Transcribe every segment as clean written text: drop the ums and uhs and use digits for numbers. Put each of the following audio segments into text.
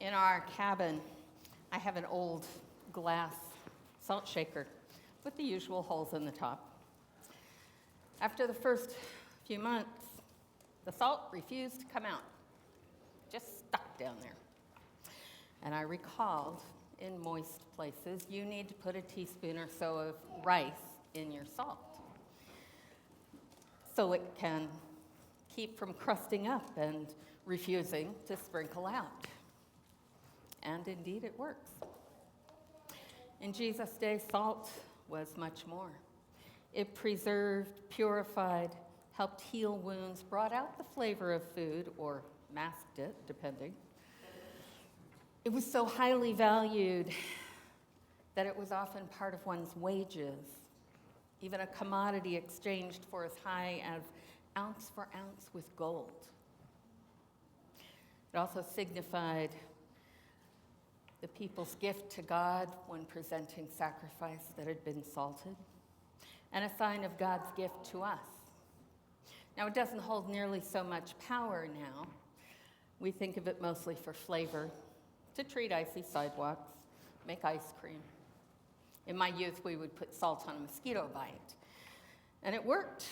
In our cabin, I have an old glass salt shaker with the usual holes in the top. After the first few months, the salt refused to come out, just stuck down there. And I recalled, in moist places, you need to put a teaspoon or so of rice in your salt so it can keep from crusting up and refusing to sprinkle out. And indeed it works. In Jesus' day, salt was much more. It preserved, purified, helped heal wounds, brought out the flavor of food, or masked it, depending. It was so highly valued that it was often part of one's wages, even a commodity exchanged for as high as ounce for ounce with gold. It also signified the people's gift to God when presenting sacrifice that had been salted, and a sign of God's gift to us. Now, it doesn't hold nearly so much power now. We think of it mostly for flavor, to treat icy sidewalks, make ice cream. In my youth, we would put salt on a mosquito bite, and it worked.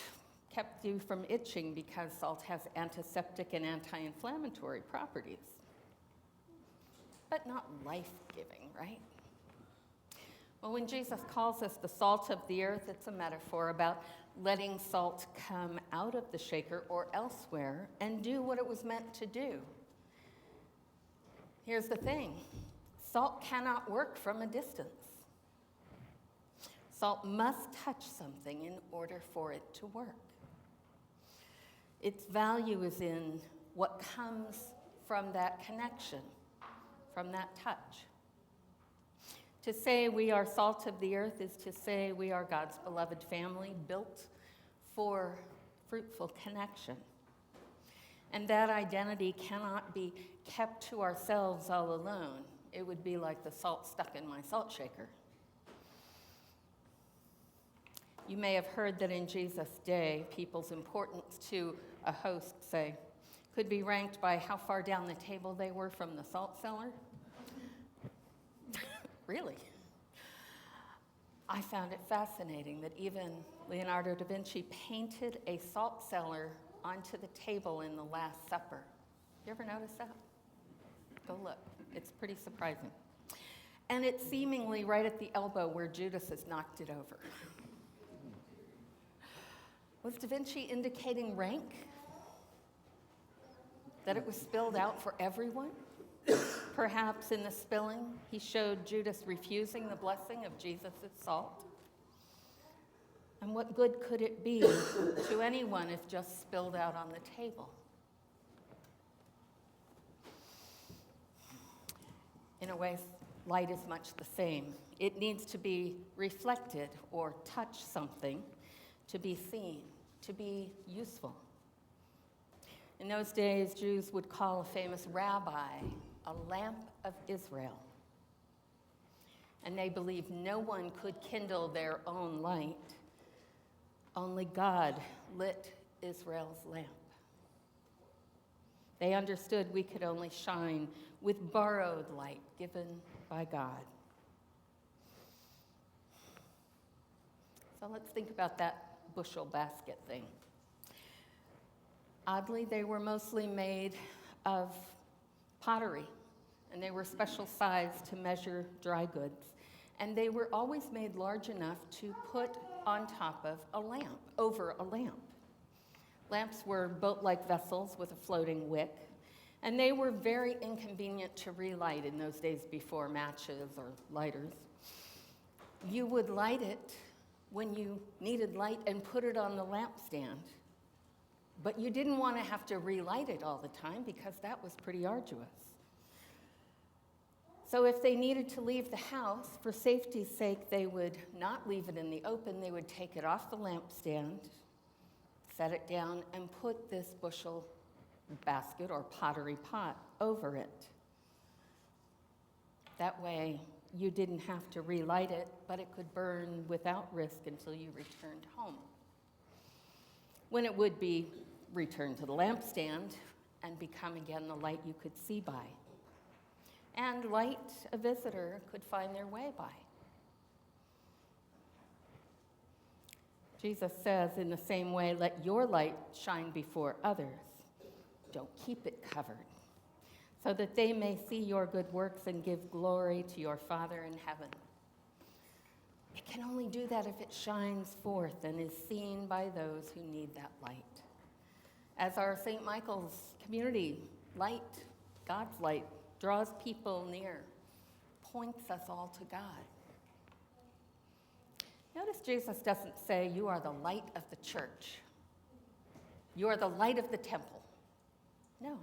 Kept you from itching because salt has antiseptic and anti-inflammatory properties. But not life-giving, right? Well, when Jesus calls us the salt of the earth, it's a metaphor about letting salt come out of the shaker or elsewhere and do what it was meant to do. Here's the thing. Salt cannot work from a distance. Salt must touch something in order for it to work. Its value is in what comes from that connection, from that touch. To say we are salt of the earth is to say we are God's beloved family, built for fruitful connection. And that identity cannot be kept to ourselves all alone. It would be like the salt stuck in my salt shaker. You may have heard that in Jesus' day, people's importance to a host, say, could be ranked by how far down the table they were from the salt cellar. Really? I found it fascinating that even Leonardo da Vinci painted a salt cellar onto the table in the Last Supper. You ever notice that? Go look. It's pretty surprising. And it's seemingly right at the elbow where Judas has knocked it over. Was Da Vinci indicating rank? That it was spilled out for everyone? Perhaps in the spilling, he showed Judas refusing the blessing of Jesus' salt? And what good could it be to anyone if just spilled out on the table? In a way, light is much the same. It needs to be reflected or touch something to be seen, to be useful. In those days, Jews would call a famous rabbi a lamp of Israel. And they believed no one could kindle their own light. Only God lit Israel's lamp. They understood we could only shine with borrowed light given by God. So let's think about that bushel basket thing. Oddly, they were mostly made of pottery, and they were special sized to measure dry goods. And they were always made large enough to put on top of a lamp, over a lamp. Lamps were boat-like vessels with a floating wick, and they were very inconvenient to relight in those days before matches or lighters. You would light it when you needed light and put it on the lampstand. But you didn't want to have to relight it all the time because that was pretty arduous. So if they needed to leave the house, for safety's sake, they would not leave it in the open. They would take it off the lampstand, set it down, and put this bushel basket or pottery pot over it. That way, you didn't have to relight it, but it could burn without risk until you returned home, when it would be returned to the lampstand and become again the light you could see by. and light a visitor could find their way by. Jesus says, in the same way, let your light shine before others. Don't keep it covered, so that they may see your good works and give glory to your Father in heaven. It can only do that if it shines forth and is seen by those who need that light. As our St. Michael's community light, God's light, draws people near, points us all to God. Notice Jesus doesn't say, you are the light of the church. You are the light of the temple. No,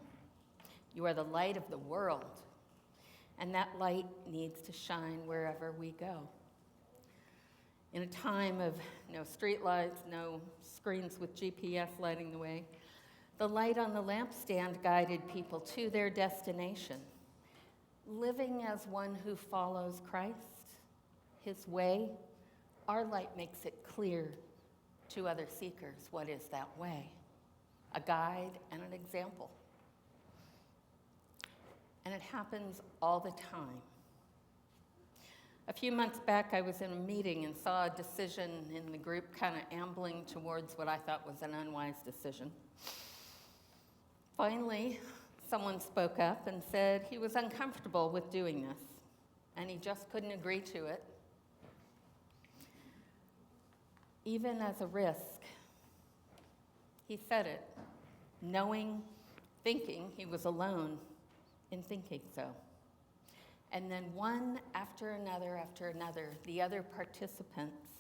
you are the light of the world. And that light needs to shine wherever we go. In a time of no street lights, no screens with GPS lighting the way, the light on the lampstand guided people to their destination. Living as one who follows Christ, his way, our light makes it clear to other seekers what is that way, a guide and an example. And it happens all the time. A few months back, I was in a meeting and saw a decision in the group kind of ambling towards what I thought was an unwise decision. Finally, someone spoke up and said he was uncomfortable with doing this, and he just couldn't agree to it, even as a risk. He said it, thinking he was alone in thinking so. And then one after another, the other participants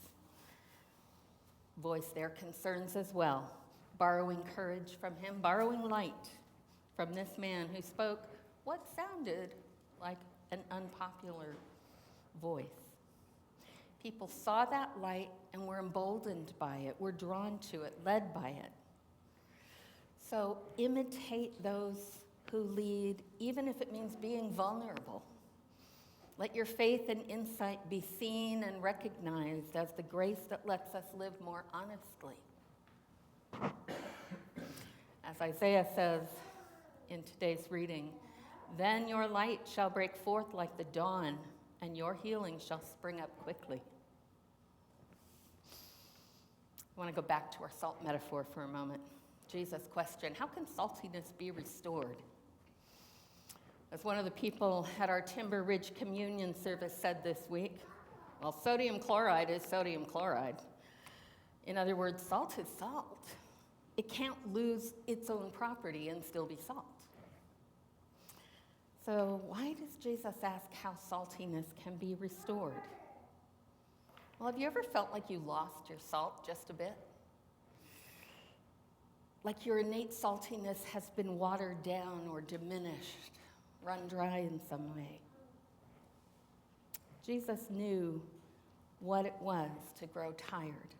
voiced their concerns as well, borrowing courage from him, borrowing light from this man who spoke what sounded like an unpopular voice. People saw that light and were emboldened by it, were drawn to it, led by it. So imitate those who lead, even if it means being vulnerable. Let your faith and insight be seen and recognized as the grace that lets us live more honestly. As Isaiah says in today's reading, then your light shall break forth like the dawn, and your healing shall spring up quickly. I want to go back to our salt metaphor for a moment. Jesus' question, how can saltiness be restored? As one of the people at our Timber Ridge communion service said this week, well, sodium chloride is sodium chloride. In other words, salt is salt. It can't lose its own property and still be salt. So why does Jesus ask how saltiness can be restored? Well, have you ever felt like you lost your salt just a bit? Like your innate saltiness has been watered down or diminished, run dry in some way. Jesus knew what it was to grow tired,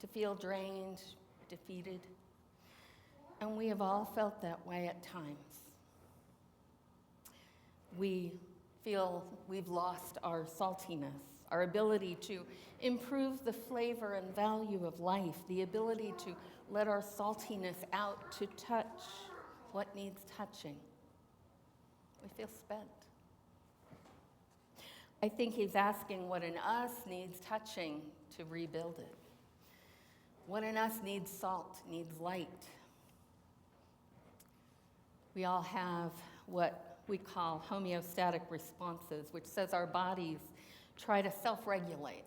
to feel drained, defeated. And we have all felt that way at times. We feel we've lost our saltiness, our ability to improve the flavor and value of life, the ability to let our saltiness out to touch what needs touching. We feel spent. I think he's asking what in us needs touching to rebuild it. What in us needs salt, needs light. We all have what we call homeostatic responses, which says our bodies try to self-regulate.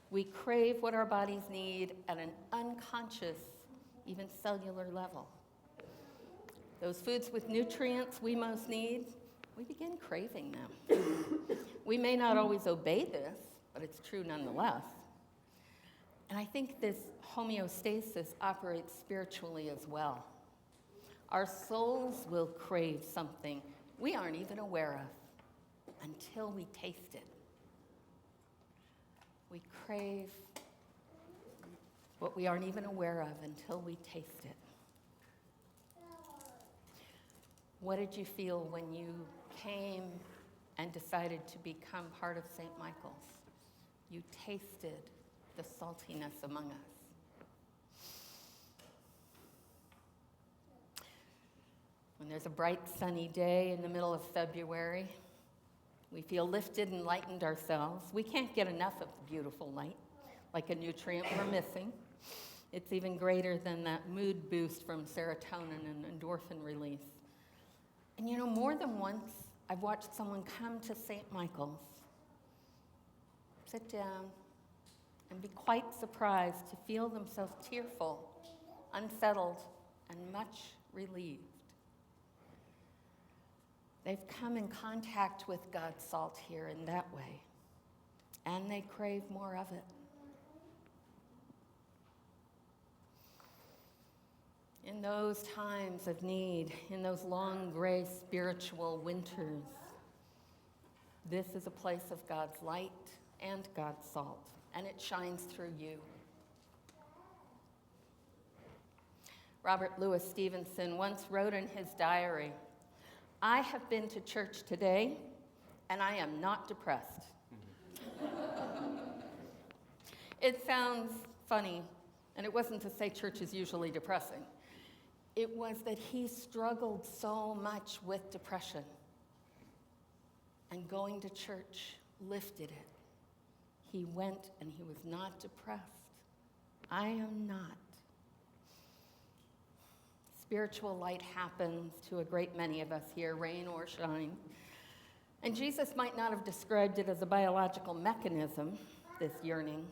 We crave what our bodies need at an unconscious, even cellular level. Those foods with nutrients we most need, we begin craving them. We may not always obey this, but it's true nonetheless. And I think this homeostasis operates spiritually as well. Our souls will crave something we aren't even aware of until we taste it. We crave what we aren't even aware of until we taste it. What did you feel when you came and decided to become part of St. Michael's? You tasted the saltiness among us. When there's a bright sunny day in the middle of February, We feel lifted and lightened ourselves. We can't get enough of the beautiful light, like a nutrient we're missing. It's even greater than that mood boost from serotonin and endorphin release. And you know, more than once, I've watched someone come to St. Michael's, sit down, and be quite surprised to feel themselves tearful, unsettled, and much relieved. They've come in contact with God's salt here in that way, and they crave more of it. In those times of need, in those long gray spiritual winters, this is a place of God's light and God's salt, and it shines through you. Robert Louis Stevenson once wrote in his diary, "I have been to church today, and I am not depressed." It sounds funny, and it wasn't to say church is usually depressing. It was that he struggled so much with depression, and going to church lifted it. He went and he was not depressed. I am not. Spiritual light happens to a great many of us here, rain or shine. And Jesus might not have described it as a biological mechanism, this yearning,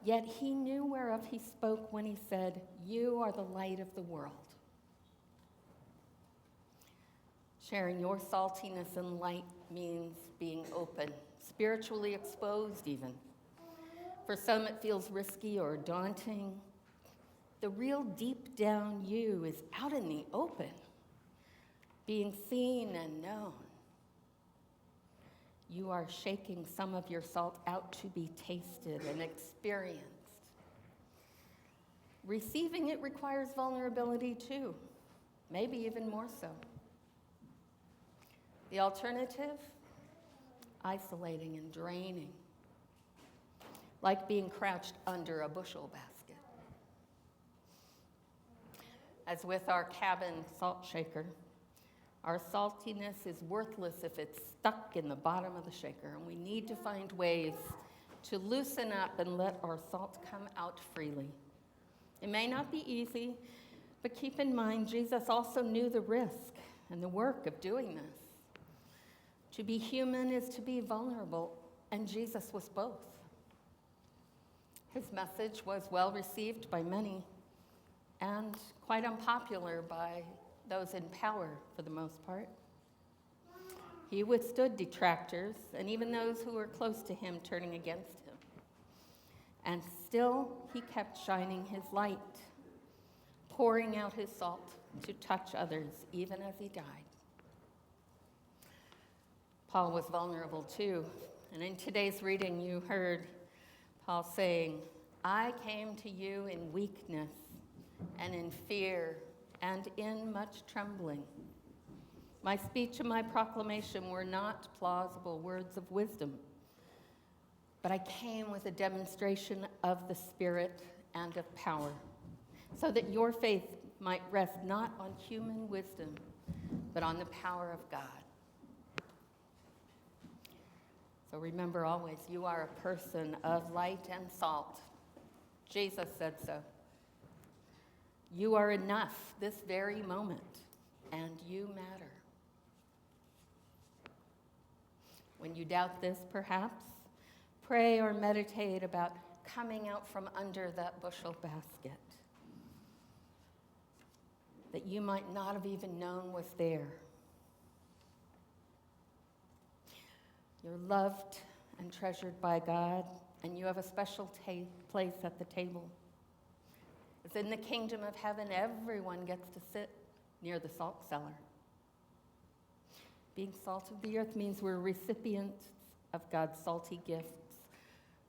yet he knew whereof he spoke when he said, "You are the light of the world." Sharing your saltiness and light means being open, spiritually exposed even. For some it feels risky or daunting. The real deep down you is out in the open, being seen and known. You are shaking some of your salt out to be tasted and experienced. Receiving it requires vulnerability too, maybe even more so. The alternative? Isolating and draining, like being crouched under a bushel basket. As with our cabin salt shaker, our saltiness is worthless if it's stuck in the bottom of the shaker, and we need to find ways to loosen up and let our salt come out freely. It may not be easy, but keep in mind, Jesus also knew the risk and the work of doing this. To be human is to be vulnerable, and Jesus was both. His message was well received by many and quite unpopular by those in power for the most part. He withstood detractors and even those who were close to him turning against him. And still, he kept shining his light, pouring out his salt to touch others, even as he died. Paul was vulnerable too. And in today's reading, you heard Paul saying, I came to you in weakness and in fear and in much trembling. My speech and my proclamation were not plausible words of wisdom, but I came with a demonstration of the Spirit and of power, so that your faith might rest not on human wisdom, but on the power of God. So remember always, you are a person of light and salt. Jesus said so. You are enough this very moment, and you matter. When you doubt this, perhaps, pray or meditate about coming out from under that bushel basket that you might not have even known was there. You're loved and treasured by God, and you have a special place at the table. As in the kingdom of heaven, everyone gets to sit near the salt cellar. Being salt of the earth means we're recipients of God's salty gifts,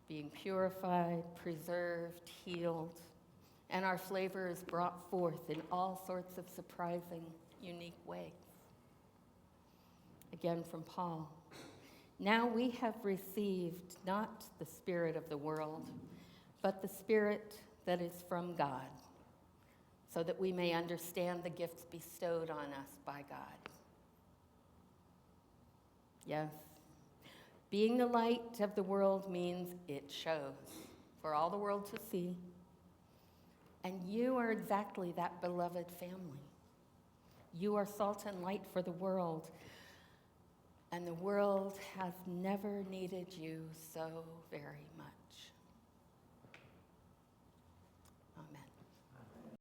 being purified, preserved, healed, and our flavor is brought forth in all sorts of surprising, unique ways. Again from Paul. Now we have received not the spirit of the world, but the Spirit that is from God, so that we may understand the gifts bestowed on us by God. Yes, Being the light of the world means it shows for all the world to see. And you are exactly that beloved family. You are salt and light for the world. And the world has never needed you so very much.